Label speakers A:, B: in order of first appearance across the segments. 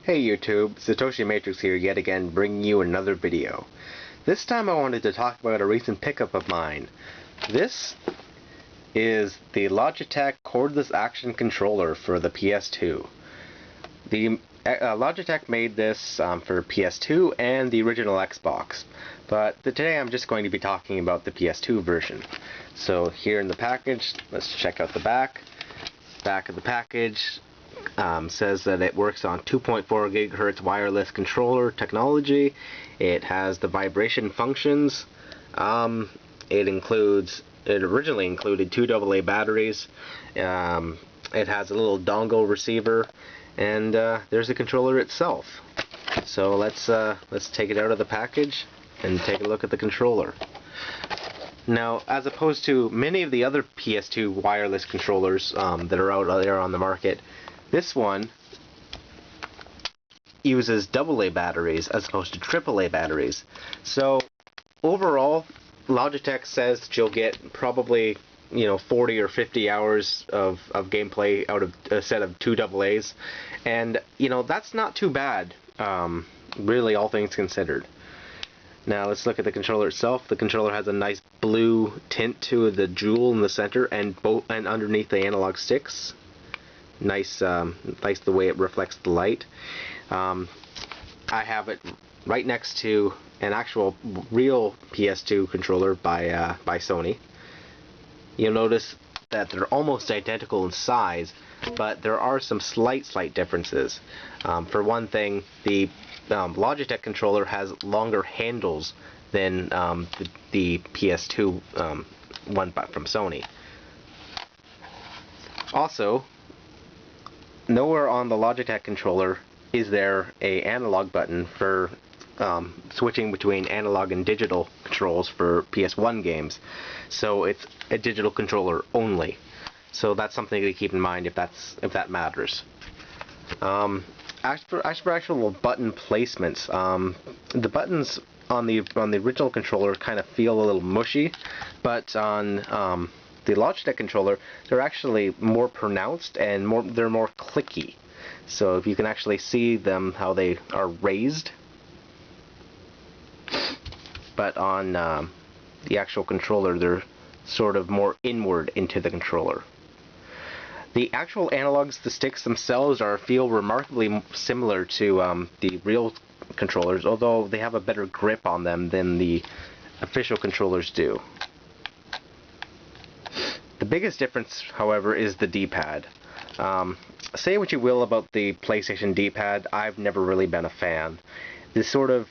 A: Hey YouTube, Satoshi Matrix here yet again, bringing you another video. This time I wanted to talk about a recent pickup of mine. This is the Logitech Cordless Action Controller for the PS2. The Logitech made this for PS2 and the original Xbox, but today I'm just going to be talking about the PS2 version. So here in the package, let's check out the back. Back of the package says that it works on 2.4 gigahertz wireless controller technology. It has the vibration functions. It originally included 2 AA batteries. It has a little dongle receiver, and there's the controller itself. So let's take it out of the package and take a look at the controller. Now, as opposed to many of the other PS2 wireless controllers that are out there on the market, this one uses AA batteries as opposed to AAA batteries. So overall, Logitech says that you'll get probably 40 or 50 hours of gameplay out of a set of 2 AA's, and that's not too bad, really, all things considered. Now let's look at the controller itself. The controller has a nice blue tint to the jewel in the center and underneath the analog sticks. Nice the way it reflects the light. I have it right next to an actual real PS2 controller by Sony. You'll notice that they're almost identical in size, but there are some slight differences. For one thing, the Logitech controller has longer handles than the PS2 one from Sony. Also, nowhere on the Logitech controller is there an analog button for switching between analog and digital controls for PS1 games. So it's a digital controller only. So that's something to keep in mind if that matters. As for actual button placements, the buttons on the original controller kind of feel a little mushy, but on the Logitech controller, they're actually more pronounced and they're more clicky. So if you can actually see them, how they are raised. But on the actual controller, they're sort of more inward into the controller. The actual analogs, the sticks themselves, feel remarkably similar to the real controllers, although they have a better grip on them than the official controllers do. The biggest difference, however, is the D-pad. Say what you will about the PlayStation D-pad, I've never really been a fan. This sort of,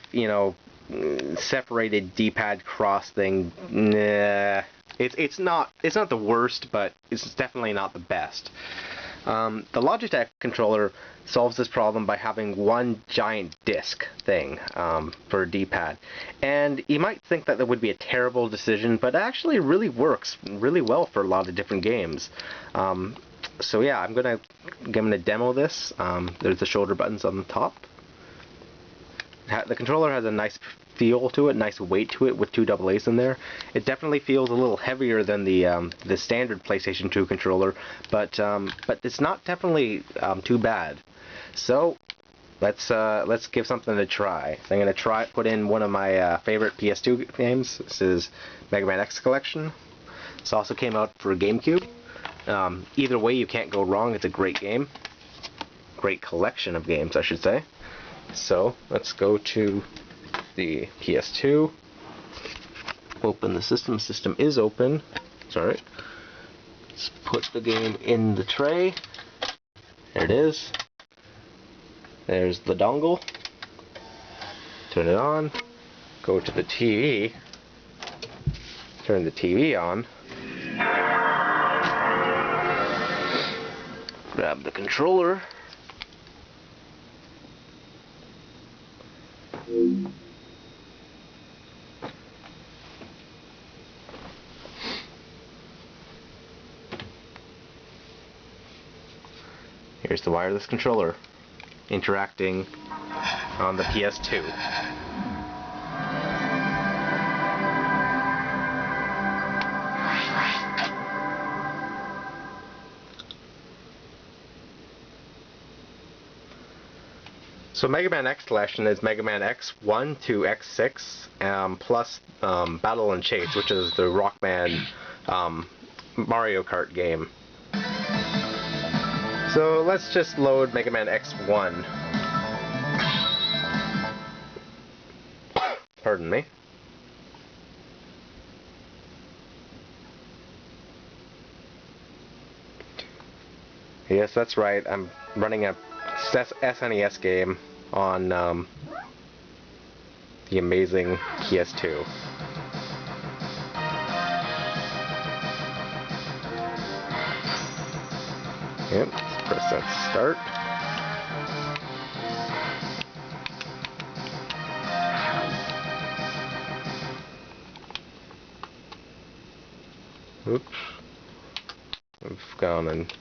A: separated D-pad cross thing, nah. It's not the worst, but it's definitely not the best. The Logitech controller solves this problem by having one giant disc thing for a D-pad. And you might think that would be a terrible decision, but it actually really works really well for a lot of different games. So yeah, I'm gonna demo this. There's the shoulder buttons on the top. The controller has a nice feel to it, nice weight to it with 2 AA's in there. It definitely feels a little heavier than the standard PlayStation 2 controller, but it's not definitely too bad. So let's give something a try. So I'm gonna put in one of my favorite PS2 games. This is Mega Man X Collection. This also came out for GameCube. Either way, you can't go wrong. It's a great game, great collection of games, I should say. So let's go to the PS2. Open the system. System is open. Sorry. Let's put the game in the tray. There it is. There's the dongle. Turn it on. Go to the TV. Turn the TV on. Grab the controller. Here's the wireless controller interacting on the PS2. So Mega Man X Collection is Mega Man X1 to X6 plus Battle and Chase, which is the Rockman Mario Kart game. So let's just load Mega Man X1. Pardon me. Yes, that's right. I'm running a SNES game on the amazing PS2. Yep, let's press that start. Oops. I've gone and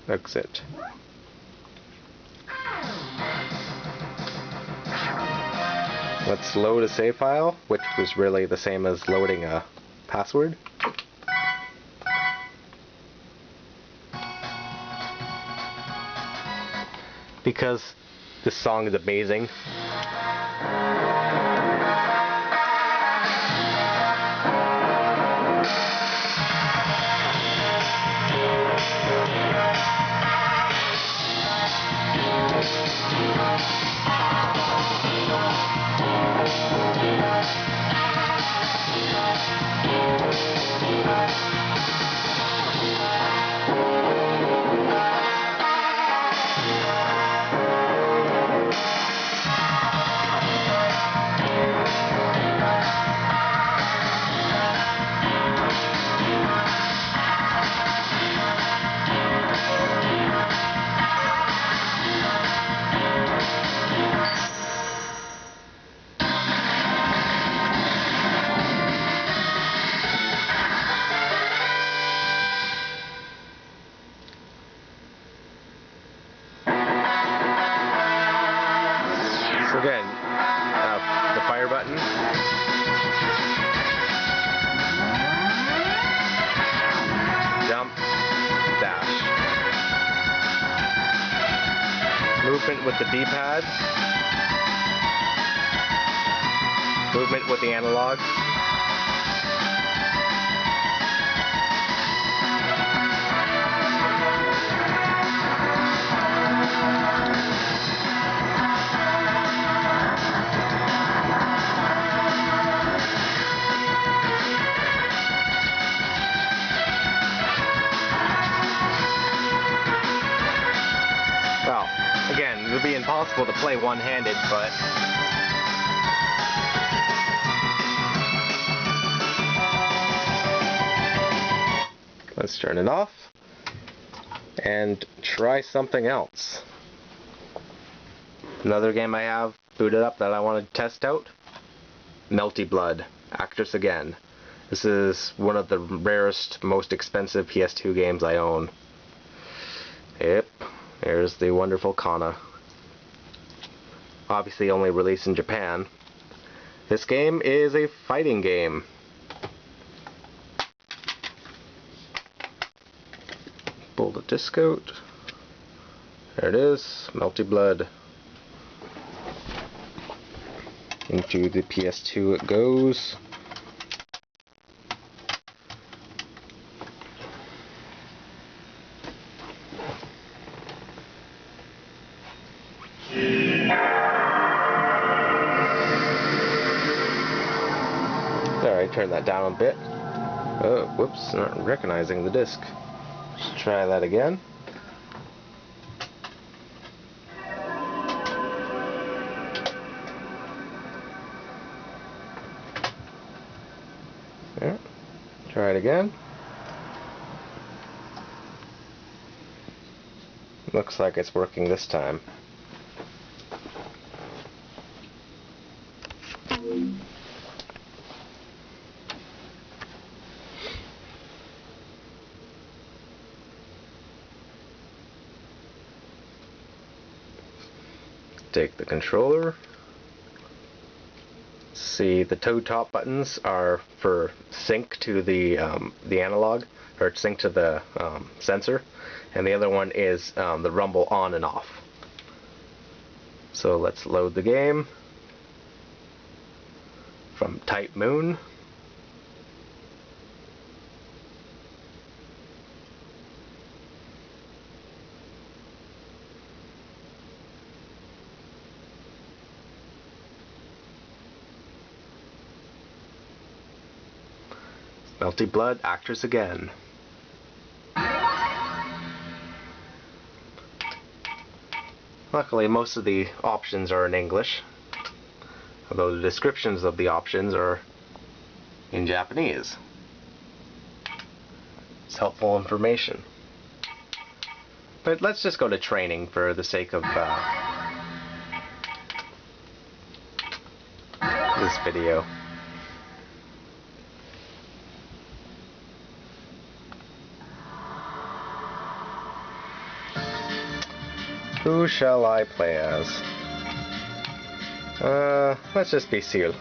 A: exit. Let's load a save file, which was really the same as loading a password. Because this song is amazing. So again, the fire button. Jump, dash. Movement with the D-pad. Movement with the analog. Well, again, it would be impossible to play one-handed, but let's turn it off and try something else. Another game I have booted up that I want to test out, Melty Blood, Actress Again. This is one of the rarest, most expensive PS2 games I own. Yep, there's the wonderful Kana. Obviously only released in Japan. This game is a fighting game. Pull the disc out. There it is, Melty Blood. Into the PS2 it goes. Alright, turn that down a bit. Oh, whoops, not recognizing the disc. Let's try that again. There. Try it again. Looks like it's working this time. Take the controller. See, the toe top buttons are for sync to the analog, or sync to the sensor, and the other one is the rumble on and off. So let's load the game from Type Moon. Melty Blood, actors again. Luckily, most of the options are in English, although the descriptions of the options are in Japanese. It's helpful information. But let's just go to training for the sake of this video. Who shall I play as? Let's just be Seal.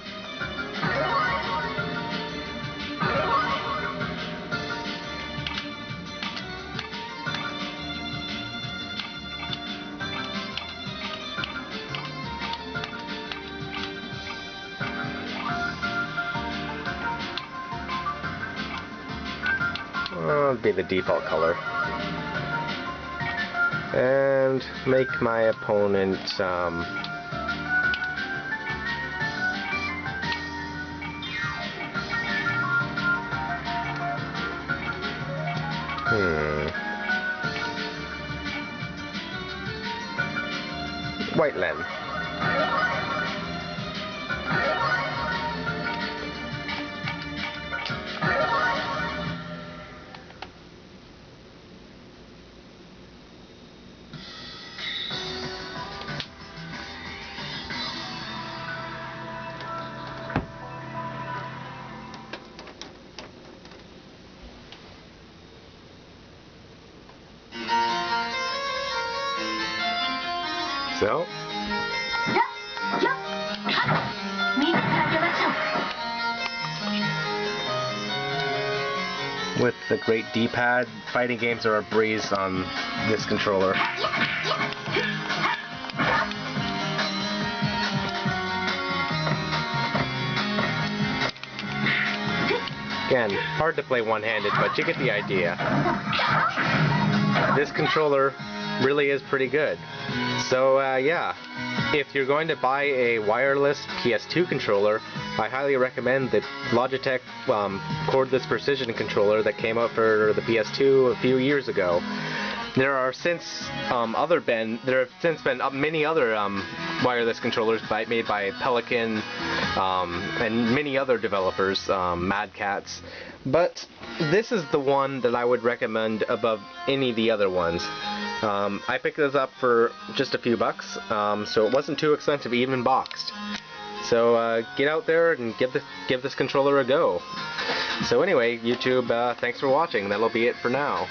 A: It'll be the default color. And make my opponent White Len. So, with the great D-pad, fighting games are a breeze on this controller. Again, hard to play one-handed, but you get the idea. This controller really is pretty good. So yeah, if you're going to buy a wireless PS2 controller, I highly recommend the Logitech Cordless Precision controller that came out for the PS2 a few years ago. There have since been many other wireless controllers made by Pelican and many other developers, Mad Cats, but this is the one that I would recommend above any of the other ones. I picked this up for just a few bucks, so it wasn't too expensive, even boxed. So get out there and give this controller a go. So anyway, YouTube, thanks for watching. That'll be it for now.